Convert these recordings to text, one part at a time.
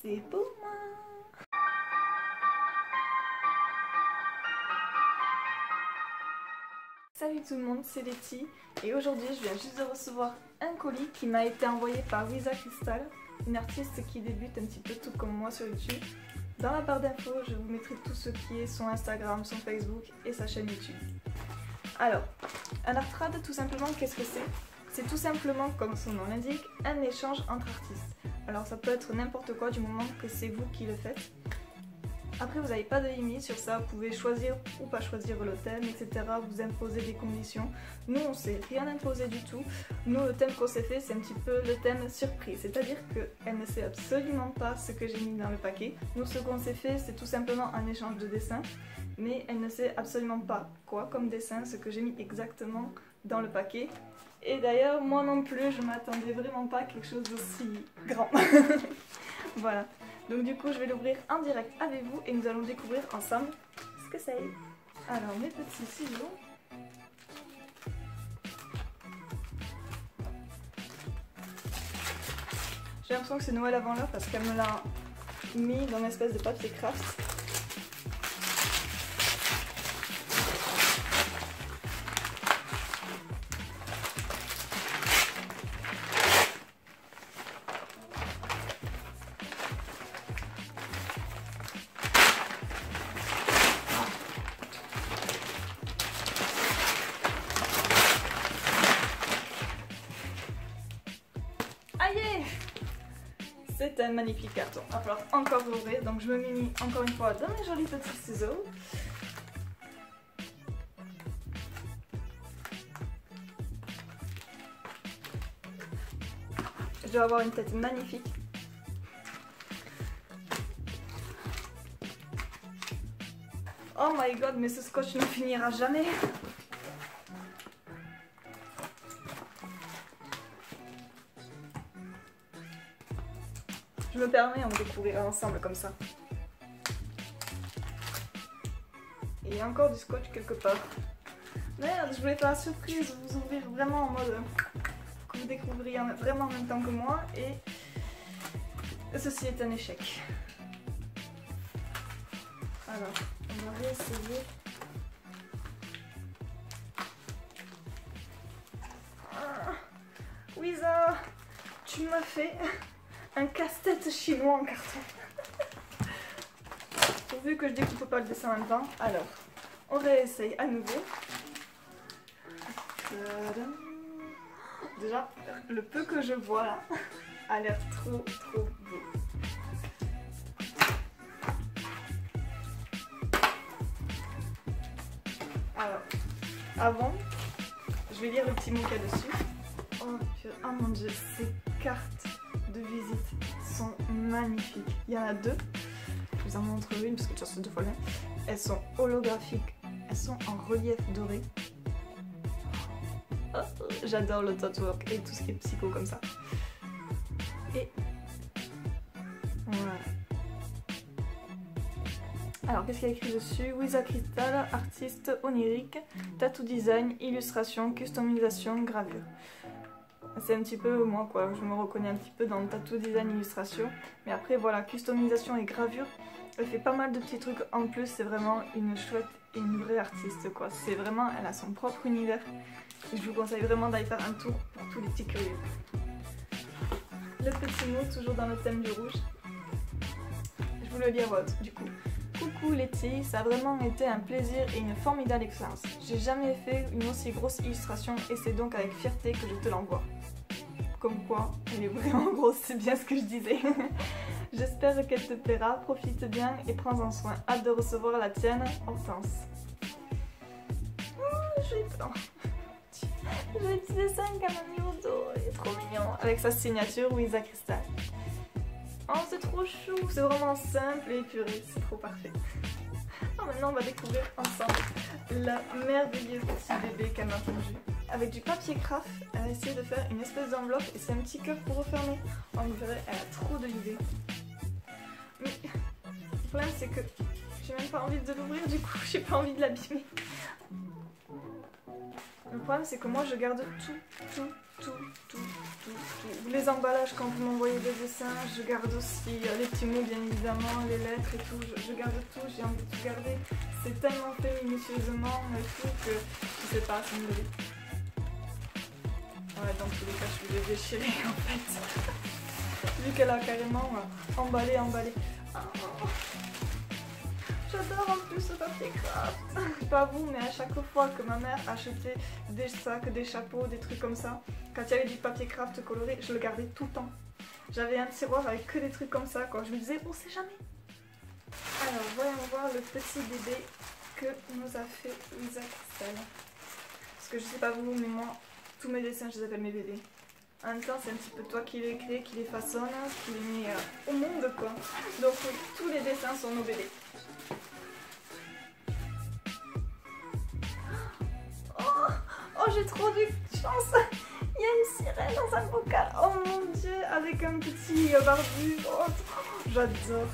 c'est pour moi. Salut tout le monde, c'est Letty et aujourd'hui je viens juste de recevoir un colis qui m'a été envoyé par Louisa Crystal, une artiste qui débute un petit peu tout comme moi sur YouTube. Dans la barre d'infos, je vous mettrai tout ce qui est son Instagram, son Facebook et sa chaîne YouTube. Alors, un art trad, tout simplement, qu'est-ce que c'est? C'est tout simplement, comme son nom l'indique, un échange entre artistes. Alors ça peut être n'importe quoi du moment que c'est vous qui le faites. Après vous n'avez pas de limite sur ça, vous pouvez choisir ou pas choisir le thème, etc. Vous imposer des conditions. Nous on s'est rien imposé du tout. Nous le thème qu'on s'est fait c'est un petit peu le thème surprise. C'est-à-dire qu'elle ne sait absolument pas ce que j'ai mis dans le paquet. Nous ce qu'on s'est fait c'est tout simplement un échange de dessins. Mais elle ne sait absolument pas quoi comme dessin, ce que j'ai mis exactement dans le paquet. Et d'ailleurs moi non plus je m'attendais vraiment pas à quelque chose d'aussi grand. Voilà. Donc du coup je vais l'ouvrir en direct avec vous et nous allons découvrir ensemble ce que c'est. Alors mes petits ciseaux. J'ai l'impression que c'est Noël avant l'heure parce qu'elle me l'a mis dans une espèce de papier craft. C'est un magnifique carton. Il va falloir encore l'ouvrir, donc je me mets encore une fois dans mes jolis petits ciseaux. Je dois avoir une tête magnifique. Oh my god, mais ce scotch ne finira jamais. Je me permets, on découvrira ensemble comme ça. Et il y a encore du scotch quelque part. Merde, je voulais faire la surprise, vous ouvrir vraiment en mode que vous découvriez vraiment en même temps que moi. Et ceci est un échec. Alors, on va réessayer. Louisa, tu m'as fait un casse-tête chinois en carton. Pourvu que je découpe pas le dessin en même temps. Alors, on réessaye à nouveau. Déjà, le peu que je vois là a l'air trop beau. Alors, avant, je vais lire le petit mot qu'il y a dessus. Oh mon dieu, ces cartes de visite sont magnifiques. Il y en a deux. Je vous en montre une parce que tu as deux fois le même. Elles sont holographiques. Elles sont en relief doré. Oh, j'adore le touchwork et tout ce qui est psycho comme ça. Et voilà. Alors qu'est-ce qu'il y a écrit dessus? Louisa Crystal, artiste onirique, tattoo design, illustration, customisation, gravure. C'est un petit peu moi quoi, je me reconnais un petit peu dans le tattoo design illustration. Mais après voilà, customisation et gravure, elle fait pas mal de petits trucs en plus, c'est vraiment une chouette et une vraie artiste quoi. C'est vraiment, elle a son propre univers. Et je vous conseille vraiment d'aller faire un tour pour tous les petits curieux. Le petit mot, toujours dans le thème du rouge. Je vous le lis à voix haute du coup. Coucou Letty, ça a vraiment été un plaisir et une formidable expérience. J'ai jamais fait une aussi grosse illustration et c'est donc avec fierté que je te l'envoie. Comme quoi, elle est vraiment grosse, c'est bien ce que je disais. J'espère qu'elle te plaira, profite bien et prends-en soin. Hâte de recevoir la tienne, Hortense. Oh, j'ai peur. J'ai un petit dessin qu'elle m'a mis au dos, il est trop mignon. Avec sa signature, Louisa Crystal. Oh, c'est trop chou, c'est vraiment simple et épuré, c'est trop parfait. Alors maintenant, on va découvrir ensemble la merveilleuse petit bébé qu'elle m'a pondu. Avec du papier craft, elle a essayé de faire une espèce d'enveloppe et c'est un petit cœur pour refermer. Oh, vous verrez, elle a trop de l'idée. Mais le problème, c'est que j'ai même pas envie de l'ouvrir, du coup, j'ai pas envie de l'abîmer. Le problème, c'est que moi, je garde tout tout. Les emballages quand vous m'envoyez des dessins, je garde aussi les petits mots bien évidemment, les lettres et tout, je garde tout, j'ai envie de tout garder. C'est tellement fait minutieusement et tout que je sais pas, ça me dit. Ouais, dans tous les cas, je vais les déchirer en fait. Vu qu'elle a carrément emballé. Oh. J'adore en plus ce papier craft. Je sais pas vous, mais à chaque fois que ma mère achetait des sacs, des chapeaux, des trucs comme ça, quand il y avait du papier craft coloré, je le gardais tout le temps. J'avais un tiroir avec que des trucs comme ça, quoi. Je me disais, on sait jamais. Alors, voyons voir le petit bébé que nous a fait Louisa Cristal. Parce que je sais pas vous, mais moi, tous mes dessins, je les appelle mes bébés. En même temps, c'est un petit peu toi qui les crée, qui les façonne, qui les met au monde, quoi. Donc oui, tous les dessins sont nos bébés. Oh, j'ai trop de chance. Il y a une sirène dans un bocal. Oh mon dieu, avec un petit barbu. Oh, j'adore.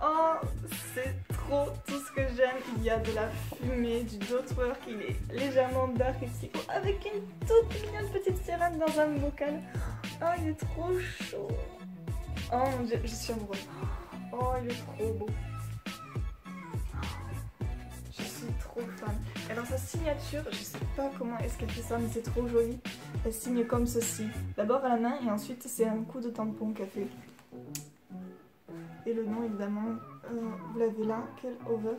Oh, c'est trop tout ce que j'aime. Il y a de la fumée, du dotwork, il est légèrement dark ici. Oh, avec une toute mignonne petite sirène dans un bocal. Oh, il est trop chaud. Oh mon dieu, je suis amoureuse. Oh, il est trop beau. Je suis trop fan. Alors sa signature, je sais pas comment est-ce qu'elle fait ça, mais c'est trop joli. Elle signe comme ceci. D'abord à la main et ensuite c'est un coup de tampon qu'elle fait. Et le nom évidemment, vous l'avez là, quel over.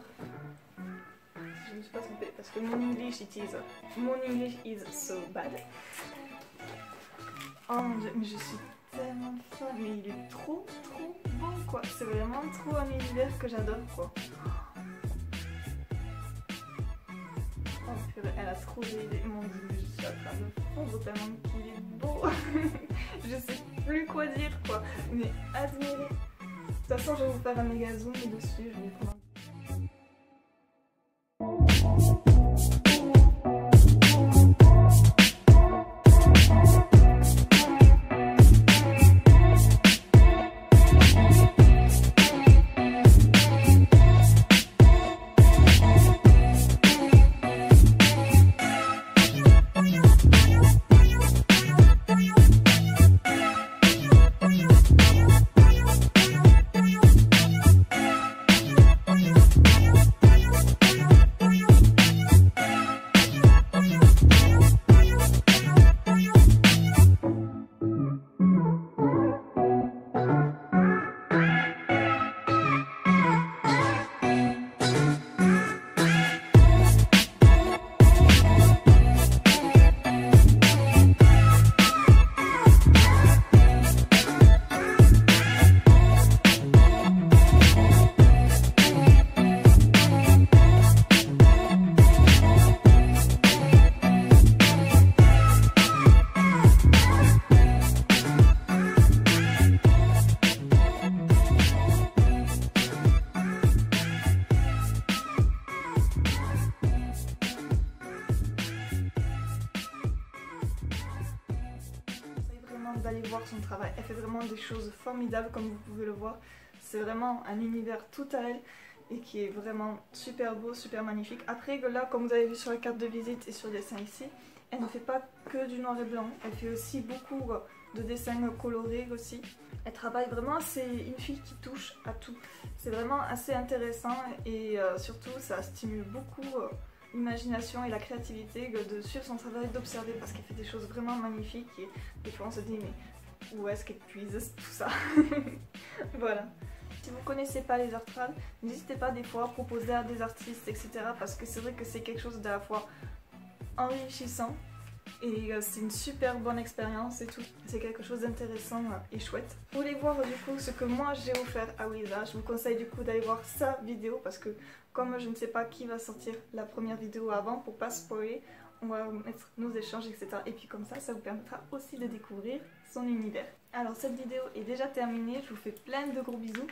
Je ne me suis pas trompée parce que mon English is so bad. Oh mon dieu, mais je suis tellement fan, mais il est trop bon quoi. C'est vraiment trop un univers que j'adore quoi. Oh, elle a trop d'idées, mon dieu, je suis en train de fondre tellement qu'il est beau. Je sais plus quoi dire quoi, mais admirez. De toute façon, je vais vous faire un méga zoom dessus, je vais vous prendre un... D'aller voir son travail, elle fait vraiment des choses formidables comme vous pouvez le voir. C'est vraiment un univers tout à elle et qui est vraiment super beau, super magnifique. Après là, comme vous avez vu sur la carte de visite et sur le dessin ici, elle ne fait pas que du noir et blanc, elle fait aussi beaucoup de dessins colorés aussi. Elle travaille vraiment, c'est une fille qui touche à tout. C'est vraiment assez intéressant et surtout ça stimule beaucoup l'imagination et la créativité de suivre son travail, d'observer parce qu'elle fait des choses vraiment magnifiques et des fois on se dit mais où est-ce qu'elle puise tout ça. Voilà. Si vous ne connaissez pas les Artral, n'hésitez pas des fois à proposer à des artistes etc. parce que c'est vrai que c'est quelque chose d'à la fois enrichissant et c'est une super bonne expérience et tout. C'est quelque chose d'intéressant et chouette. Vous voulez voir du coup ce que moi j'ai offert à Louisa, je vous conseille du coup d'aller voir sa vidéo parce que comme je ne sais pas qui va sortir la première vidéo avant pour pas spoiler, on va mettre nos échanges etc. Et puis comme ça vous permettra aussi de découvrir son univers. Alors cette vidéo est déjà terminée, je vous fais plein de gros bisous